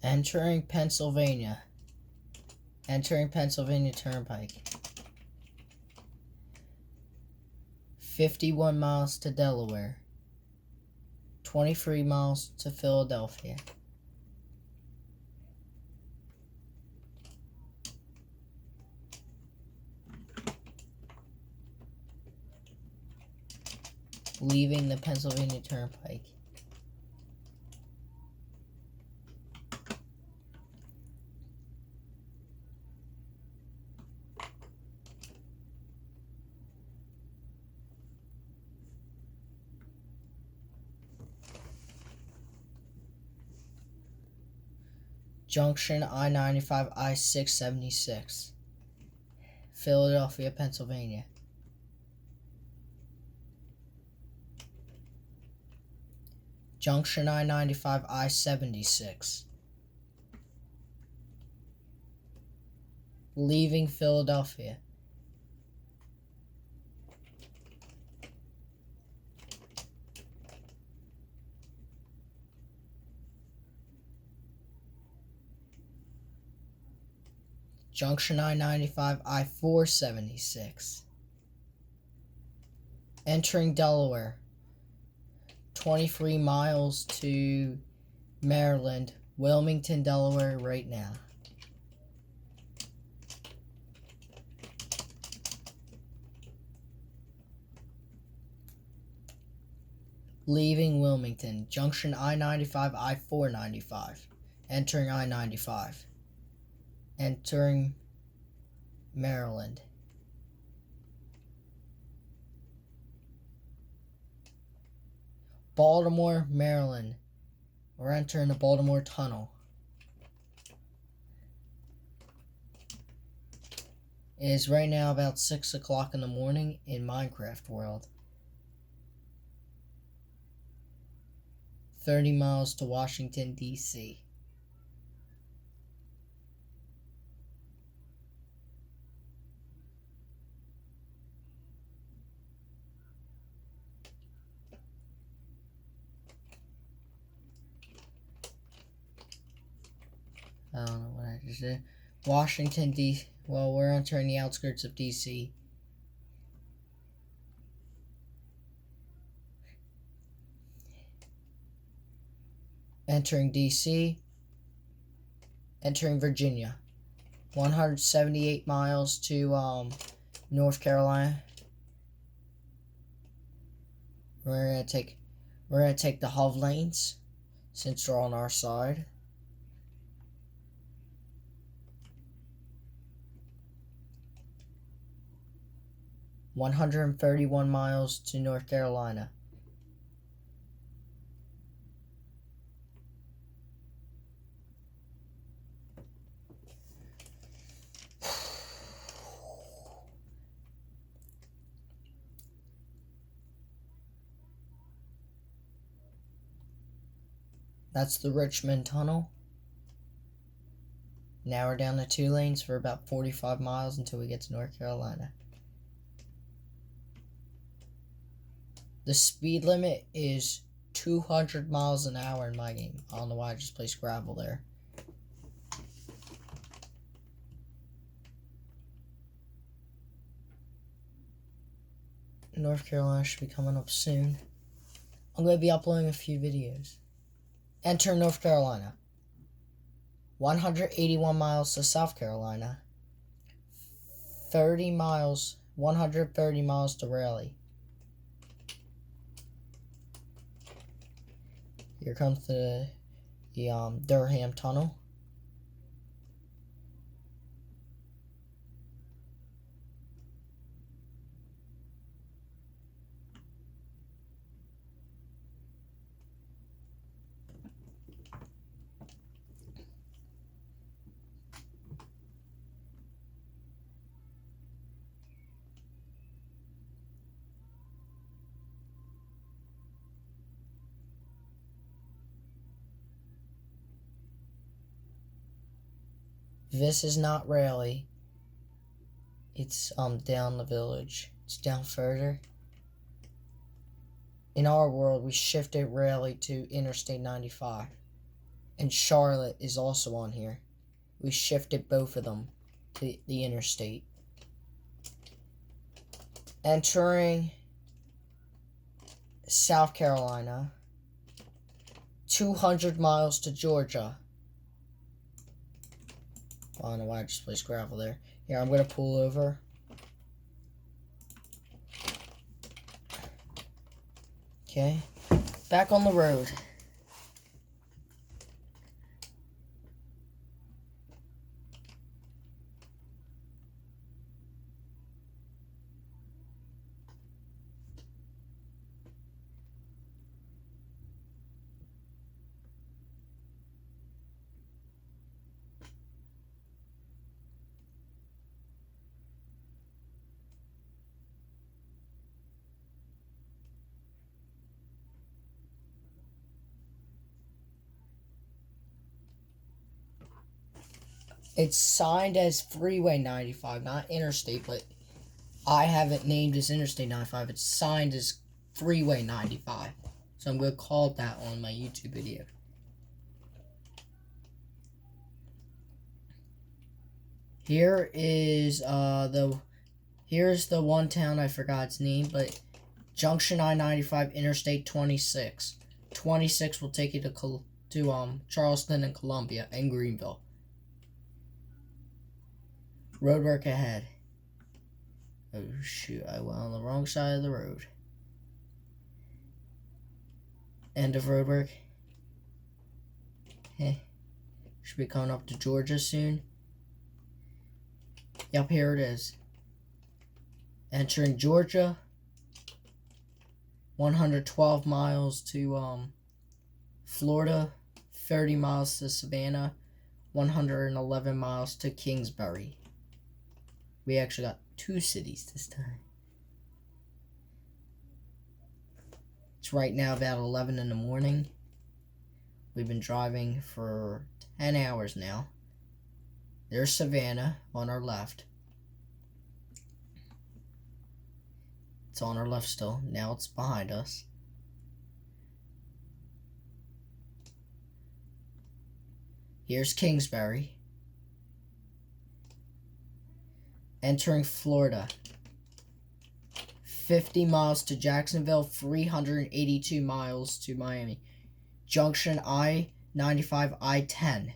Entering Pennsylvania. Entering Pennsylvania Turnpike. 51 miles to Delaware. 23 miles to Philadelphia. Leaving the Pennsylvania Turnpike. Junction I-95 I-676. Philadelphia, Pennsylvania. Junction I-95 I-76. Leaving Philadelphia. Junction I-95 I-476. Entering Delaware. 23 miles to Maryland, Wilmington, Delaware right now. Leaving Wilmington, junction I-95 I-495. Entering I-95. Entering Maryland. Baltimore, Maryland. We're entering the Baltimore Tunnel. It is right now about 6 o'clock in the morning in Minecraft world. 30 miles to Washington, D.C. I don't know what I just did. Washington, D.C. Well, we're entering the outskirts of D.C. Entering D.C. Entering Virginia. 178 miles to North Carolina. We're gonna take the HOV lanes since they're on our side. $131 miles to North Carolina. That's the Richmond Tunnel. Now we're down to 2 lanes for about 45 miles until we get to North Carolina. The speed limit is 200 miles an hour in my game. I don't know why I just placed gravel there. North Carolina should be coming up soon. I'm going to be uploading a few videos. Enter North Carolina. 181 miles to South Carolina. 130 miles to Raleigh. Here comes the Durham Tunnel. This is not Raleigh. It's down the village. It's down further. In our world, we shifted Raleigh to Interstate 95. And Charlotte is also on here. We shifted both of them to the interstate. Entering South Carolina. 200 miles to Georgia. I don't know why I just placed gravel there. Here, I'm going to pull over. Okay. Back on the road. It's signed as Freeway 95, not Interstate, but I have it named as Interstate 95. It's signed as Freeway 95. So I'm going to call it that on my YouTube video. Here is here's the one town, I forgot its name, but Junction I-95 Interstate 26. 26 will take you to Charleston and Columbia and Greenville. Roadwork ahead. Oh shoot, I went on the wrong side of the road. End of roadwork. Hey, should be coming up to Georgia soon. Yep, here it is. Entering Georgia. 112 miles to Florida. 30 miles to Savannah. 111 miles to Kingsbury. We actually got 2 cities this time. It's right now about 11 in the morning. We've been driving for 10 hours now. There's Savannah on our left. It's on our left still. Now it's behind us. Here's Kingsbury. Entering Florida. 50 miles to Jacksonville, 382 miles to Miami. Junction I-95, I-10.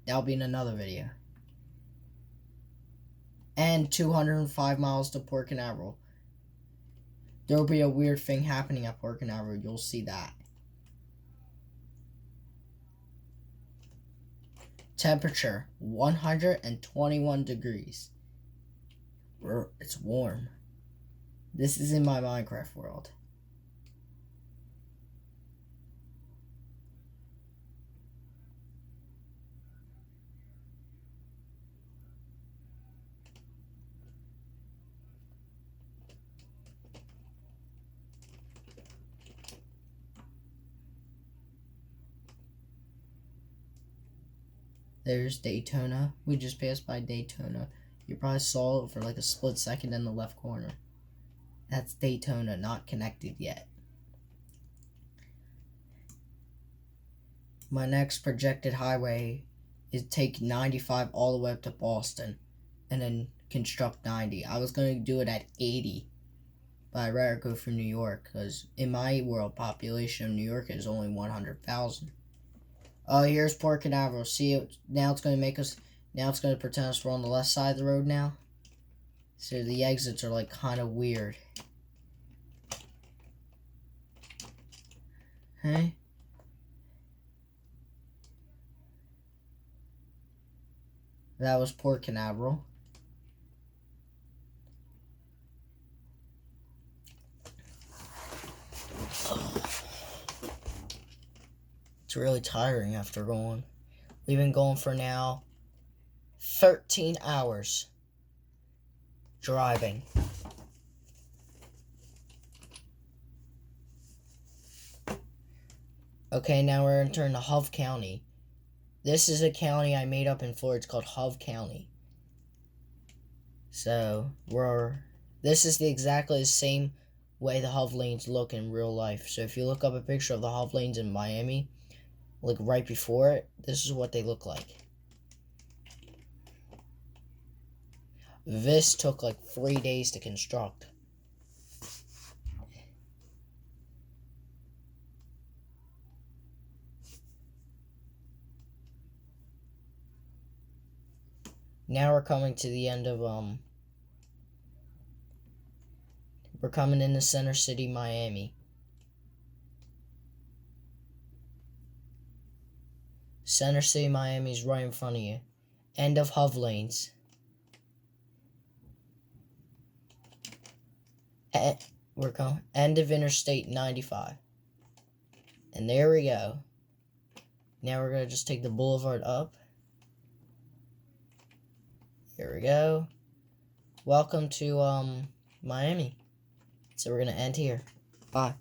That'll be in another video. And 205 miles to Port Canaveral. There'll be a weird thing happening at Port Canaveral. You'll see that. Temperature, 121 degrees. It's warm. This is in my Minecraft world. There's Daytona. We just passed by Daytona. You probably saw it for like a split second in the left corner. That's Daytona, not connected yet. My next projected highway is take 95 all the way up to Boston and then construct 90. I was going to do it at 80, but I'd rather go for New York because in my world population, New York is only 100,000. Oh, here's Port Canaveral. See, now it's going to make us... Now it's going to pretend us we're on the left side of the road now. So the exits are like kind of weird. Okay. That was Port Canaveral. It's really tiring after going. We've been going for now 13 hours driving. Okay, now we're entering the Hove County. This is a county I made up in Florida. It's called Hove County. So, this is exactly the same way the Hove lanes look in real life. So if you look up a picture of the Hove lanes in Miami, like right before it, this is what they look like. This took like 3 days to construct. Now we're coming to the end of we're coming into Center City, Miami. Center City, Miami is right in front of you. End of Hov lanes. We're going end of Interstate 95. And there we go. Now we're gonna just take the boulevard up. Here we go. Welcome to Miami. So we're gonna end here. Bye.